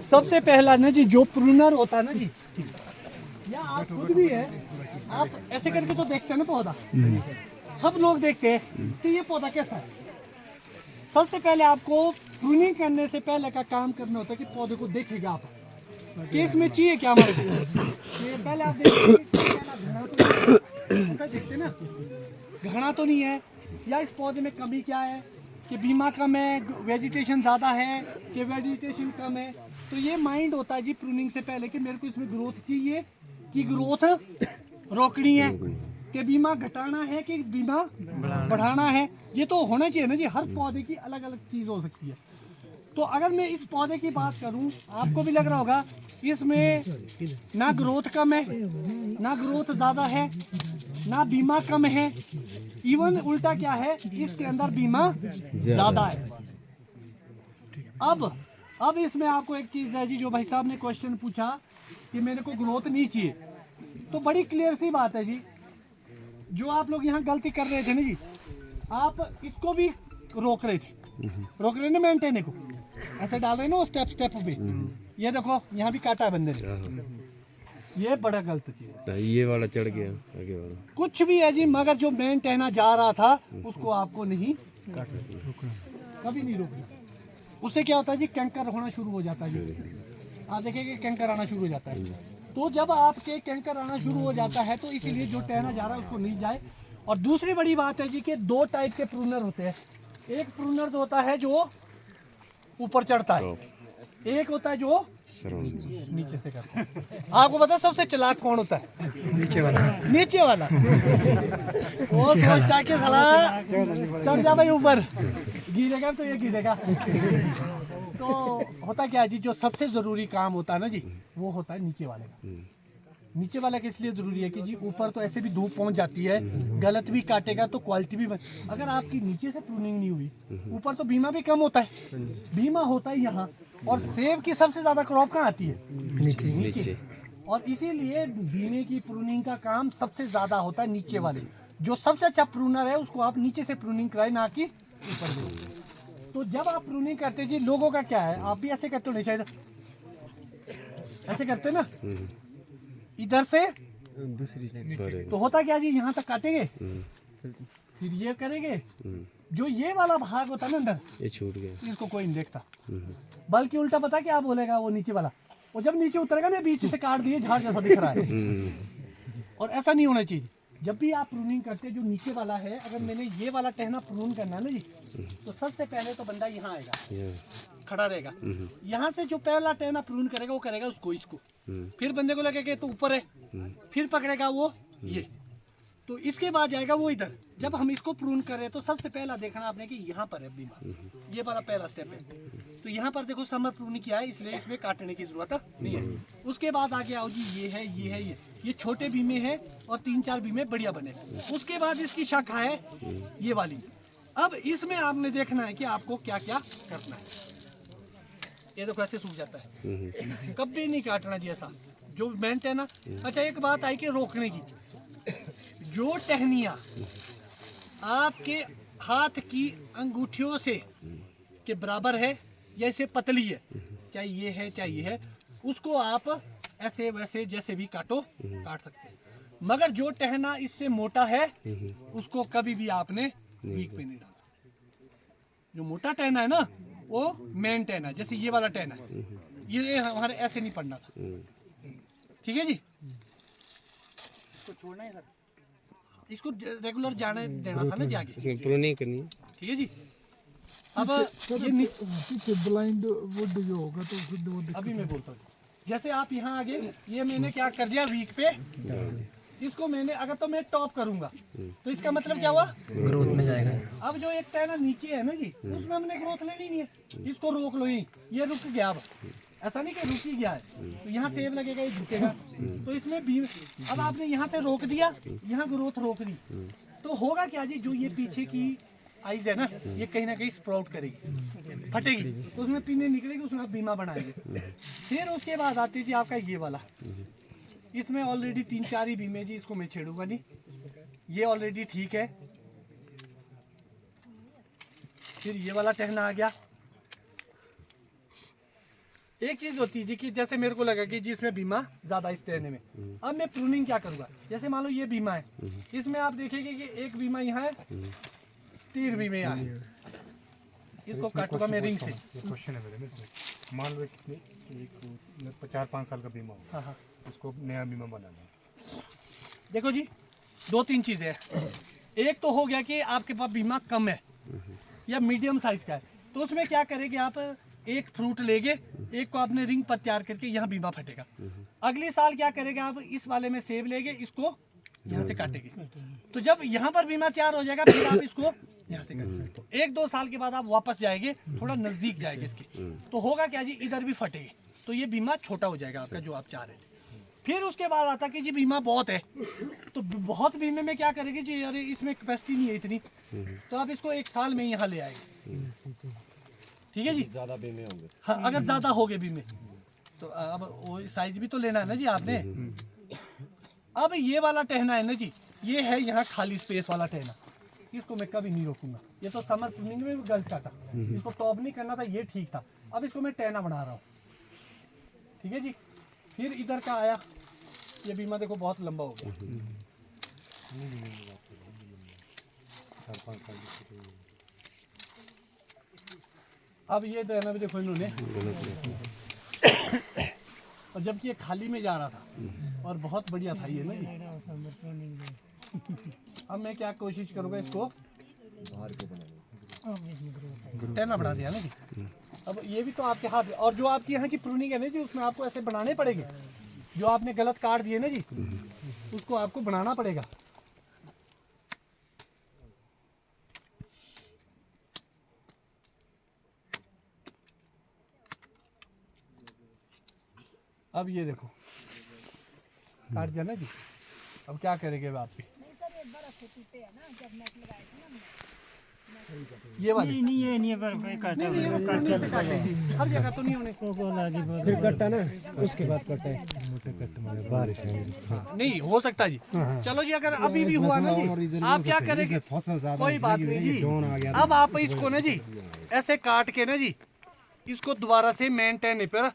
सबसे पहला ना जी जो प्रूनर होता है ना जी, या आप खुद भी है, आप ऐसे करके तो देखते हैं ना पौधा, सब लोग देखते हैं कि ये पौधा कैसा है। सबसे पहले आपको प्रूनिंग करने से पहले का काम करना होता है कि पौधे को देखेगा आप कि इसमें चाहिए क्या हमारे को। ये पहले आप देखते ना घना तो नहीं है, या इस पौधे में कमी क्या है, कि बीमा कम है, वेजिटेशन ज़्यादा है कि वेजिटेशन कम है। तो ये माइंड होता है जी प्रूनिंग से पहले कि मेरे को इसमें ग्रोथ चाहिए कि ग्रोथ रोकनी है, कि बीमा घटाना है कि बीमा बढ़ाना है। ये तो होना चाहिए ना जी, हर पौधे की अलग अलग चीज़ हो सकती है। तो अगर मैं इस पौधे की बात करूं, आपको भी लग रहा होगा इसमें ना ग्रोथ कम है, ना ग्रोथ ज़्यादा है, ना बीमा कम है, इवन उल्टा क्या है, इसके अंदर बीमा ज़्यादा है। अब इसमें आपको एक चीज़ है जी, जो भाई साहब ने क्वेश्चन पूछा कि मेरे को ग्रोथ नहीं चाहिए, तो बड़ी क्लियर सी बात है जी, जो आप लोग यहाँ गलती कर रहे थे ना जी, आप इसको भी रोक रहे थे ना मेंटेन को, ऐसे डाल रहे ना स्टेप स्टेप पे। ये देखो यहाँ भी काटा है बंदे ने, ये बड़ा गलत चीज है। ये वाला चढ़ गया आगे वाला, कुछ भी है जी, मगर जो मेंटेना जा रहा था उसको आपको नहीं काटना, कभी नहीं रोकना। उससे क्या होता है जी, कैंकर होना शुरू हो जाता है जी, आप देखेंगे कैंकर आना शुरू हो जाता है। तो जब आपके कैंकर आना शुरू हो जाता है तो इसीलिए जो टहना जा रहा है उसको नहीं जाए। और दूसरी बड़ी बात है जी कि दो टाइप के प्रूनर होते हैं। एक प्रूनर तो होता है जो ऊपर चढ़ता है, एक होता है जो नीचे से करता है। आपको पता है सबसे चालाक कौन होता है? नीचे वाला वो सोचता है कि साला चढ़ जा भाई ऊपर, गिरेगा तो ये गिरेगा। तो होता क्या है जी, जो सबसे जरूरी काम होता है ना जी, वो होता है नीचे वाले का। नीचे वाला किस लिए जरूरी है कि जी ऊपर तो ऐसे भी धूप पहुंच जाती है, गलत भी काटेगा तो क्वालिटी भी अगर आपकी नीचे से प्रूनिंग नहीं हुई, ऊपर तो बीमा भी कम होता है, बीमा होता है यहाँ। और सेब की सबसे ज्यादा क्रॉप कहाँ आती है? नीचे। और इसीलिए बीमे की प्रूनिंग का काम सबसे ज्यादा होता है नीचे वाले। जो सबसे अच्छा प्रूनर है उसको आप नीचे से प्रूनिंग कराए, ना कि ऊपर से। तो जब आप प्रूनिंग करते जी, लोगों का क्या है, आप भी ऐसे करते हो नहीं शायद, ऐसे करते ना इधर से दूसरी तो होता क्या जी, यहाँ तक काटेंगे फिर ये करेंगे, जो ये वाला भाग होता है ना अंदर, ये छूट गया, इसको कोई नहीं देखता। बल्कि उल्टा पता क्या बोलेगा वो नीचे वाला, वो जब नीचे उतरेगा ना बीच से काट दिए झाड़ जैसा दिख रहा है। और ऐसा नहीं होना चाहिए। जब भी आप प्रूनिंग करते हैं, जो नीचे वाला है, अगर मैंने ये वाला टहना प्रून करना है ना जी, तो सबसे पहले तो बंदा यहाँ आएगा, खड़ा रहेगा। यहाँ से जो पहला टहना प्रून करेगा वो करेगा उसको, इसको, फिर बंदे को लगेगा तो ऊपर है, फिर पकड़ेगा वो ये, तो इसके बाद जाएगा वो इधर। जब हम इसको प्रून करें तो सबसे पहला देखना आपने कि यहाँ पर है बीमा, ये वाला पहला स्टेप है। तो यहाँ पर देखो समर प्रूनिंग किया है, इसलिए इसमें काटने की जरूरत नहीं है। उसके बाद आगे आओ जी, ये है, ये है, ये छोटे बीमे है और 3-4 बीमे बढ़िया बने। उसके बाद इसकी शाखा है ये वाली। अब इसमें आपने देखना है कि आपको क्या क्या करना है। ये देखो ऐसे सूख जाता है, कभी नहीं काटना जी ऐसा, जो मेंट है ना। अच्छा एक बात आई कि रोकने की, जो टहनिया आपके हाथ की अंगूठियों से के बराबर है या इसे पतली है, चाहे ये है चाहे ये है, उसको आप ऐसे वैसे जैसे भी काटो काट सकते हैं। मगर जो टहना इससे मोटा है उसको कभी भी आपने वीक पे नहीं डालना। जो मोटा टहना है ना वो मेन टहना है, जैसे ये वाला टहना है, ये हमारे ऐसे नहीं पड़ना था। ठीक है जी, इसको छोड़ना है सर, इसको रेगुलर जाने देना था ना जाके, प्रूनिंग करनी है। ठीक है जी। अब ये पीछे ब्लाइंड वुड जो होगा तो फिर वो अभी मैं बोलता हूँ, जैसे आप यहाँ आगे, ये मैंने क्या कर दिया वीक पे, इसको मैंने अगर तो मैं टॉप करूंगा तो इसका मतलब क्या हुआ, ग्रोथ में जाएगा। अब जो एक टहना नीचे है ना जी, उसमें हमने ग्रोथ लेनी नहीं है, इसको रोक लो, ये रुक गया। अब ऐसा नहीं कि रुक ही गया है, तो यहाँ सेब लगेगा, ये झुकेगा, तो इसमें भी अब आपने यहाँ पे रोक दिया, यहाँ ग्रोथ रोक दी, तो होगा क्या जी, जो ये पीछे की आइज है ना, ये कहीं ना कहीं स्प्राउट करेगी, फटेगी, तो उसमें पीने निकलेगी, उसमें आप बीमा बनाएंगे। फिर उसके बाद आती जी आपका ये वाला, इसमें ऑलरेडी 3-4 ही बीमे जी, इसको मैं छेड़ूंगा नहीं, ये ऑलरेडी ठीक है। फिर ये वाला टहना आ गया, एक चीज होती है जी कि जैसे मेरे को लगा कि जी इसमें बीमा ज्यादा इस टेने में, अब मैं प्रूनिंग क्या करूंगा, जैसे मान लो ये बीमा है, इसमें आप देखेंगे कि एक बीमा यहाँ है, 3 बीमे यहाँ है, इसको काटूंगा मैं रिंग से। क्वेश्चन है मेरे में इसमें। मान लो कितने एक 4-5 साल का बीमा हो, हाँ, उसको नया बीमा बनाना है। देखो जी 2-3 चीजें हैं। एक तो हो गया कि आपके पास बीमा कम है या मीडियम साइज का है, तो उसमें क्या करेंगे आप, एक फ्रूट लेंगे, एक को आपने रिंग पर तैयार करके यहाँ बीमा फटेगा। अगली साल क्या करेंगे आप, इस वाले में सेब लेंगे, इसको यहाँ से काटेंगे, तो जब यहाँ पर बीमा तैयार हो जाएगा फिर आप इसको यहाँ से काटेंगे। तो 1-2 साल के बाद आप वापस जाएंगे, थोड़ा नजदीक जाएंगे इसके, तो होगा क्या जी, इधर भी फटेगी, तो ये बीमा छोटा हो जाएगा आपका जो आप चाह रहे थे। फिर उसके बाद आता कि जी बीमा बहुत है, तो बहुत बीमे में क्या करेंगे जी, अरे इसमें कैपेसिटी नहीं है इतनी, तो आप इसको 1 साल में यहाँ ले आएंगे। ठीक है जी, ज्यादा बीमे होंगे, हाँ अगर ज्यादा हो गए बीमे, तो अब वो साइज भी तो लेना है ना जी आपने। अब ये वाला टहना है ना जी, ये है यहाँ खाली स्पेस वाला टहना, इसको मैं कभी नहीं रोकूंगा। ये तो समर प्रूनिंग में गलत काटा, इसको टॉप नहीं करना था, ये ठीक था। अब इसको मैं टहना बना रहा हूँ, ठीक है जी। फिर इधर का आया, ये बीमा देखो बहुत लंबा हो गया, अब ये टहना भी देखो इन्होंने, और जबकि ये खाली में जा रहा था और बहुत बढ़िया था ये ना जी। अब मैं क्या कोशिश करूँगा, इसको टहना बना दिया ना जी। अब ये भी तो आपके हाथ, और जो आपकी यहाँ की प्रूनिंग है ना जी, उसमें आपको ऐसे बनाने पड़ेंगे, जो आपने गलत काट दिए ना जी, उसको आपको बनाना पड़ेगा। अब ये देखो काट दिया ना जी, अब क्या करेंगे आप भी, ये वाली नहीं पर काटा हर जगह तो नहीं होने, फिर कट्टा ना, उसके बाद कट्टा है, मोटे कट में बारिश है नहीं हो सकता जी। चलो जी, अगर अभी भी हुआ ना जी, आप क्या करेंगे, कोई बात नहीं जी। अब आप इसको ना जी ऐसे काट के ना जी, इसको दोबारा से मेन टहने पर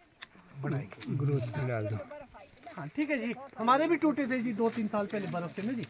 बनाएंगे, ग्रोथ डाल दो। हाँ ठीक है जी। हमारे भी टूटे थे जी 2-3 साल पहले बर्फ से ना जी,